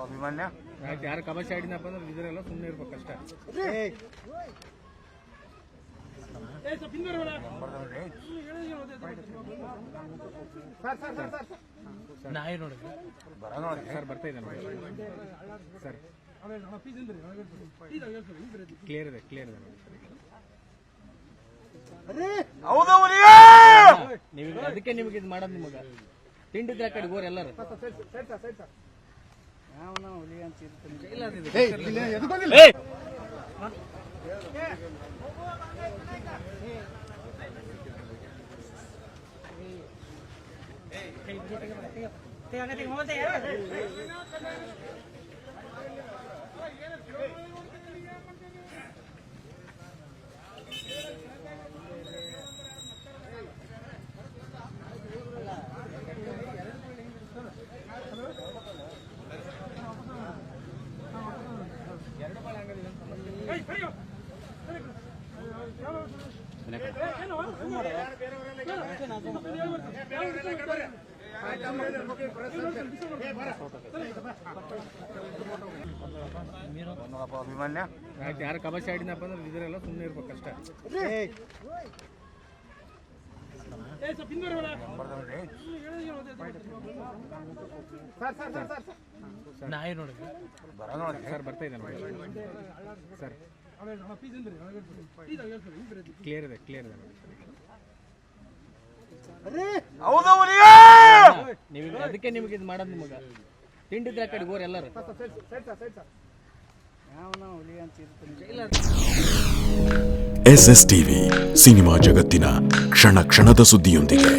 ಅಭಿಮಾನ್ಯ ಆಯ್ತು, ಯಾರು ಕಬಾಸಿ ಆಡಿನಪ್ಪ ಅಂದ್ರೆ ಇದರೆಲ್ಲ ಸುಮ್ಮನೆ ಇರ್ಬೇಕಷ್ಟೇ. ನಾಯಿ ನೋಡಿ ಸರ್, ಬರ್ತಾ ಇದೆ ನೋಡಿ ಸರ್, ಕ್ಲಿಯರ್ ಇದೆ ನೋಡಿ. ನೀವು ಅದಕ್ಕೆ ನಿಮಗೆ ಇದು ಮಾಡೋದು, ನಿಮಗ ತಿಂಡಿದ್ರೆ ಕಡೆ ಗೋರ್ ಎಲ್ಲರೂ ಅಭಿಮಾನ್ಯ ಆಯ್ತು, ಯಾರು ಕಬಾಸಿ ಆಡಿನಪ್ಪ ಅಂದ್ರೆ ಇದರೆಲ್ಲ ಸುಮ್ಮನೆ ಇರ್ಬೇಕಷ್ಟೇ. ನಾಯಿ ನೋಡಿ ಸರ್, ಬರ್ತಾ ಇದೆ ನೋಡಿ ಸರ್, ಕ್ಲಿಯರ್ ಇದೆ ನೋಡಿ. ನೀವು ಅದಕ್ಕೆ ನಿಮಗೆ ಇದು ಮಾಡೋದು, ನಿಮಗ ತಿಂಡಿದ್ರೆ ಕಡೆ ಗೋರ್ ಎಲ್ಲರೂ SS TV ಸಿನಿಮಾ ಜಗತ್ತಿನ ಕ್ಷಣ ಕ್ಷಣದ ಸುದ್ದಿಯೊಂದಿಗೆ.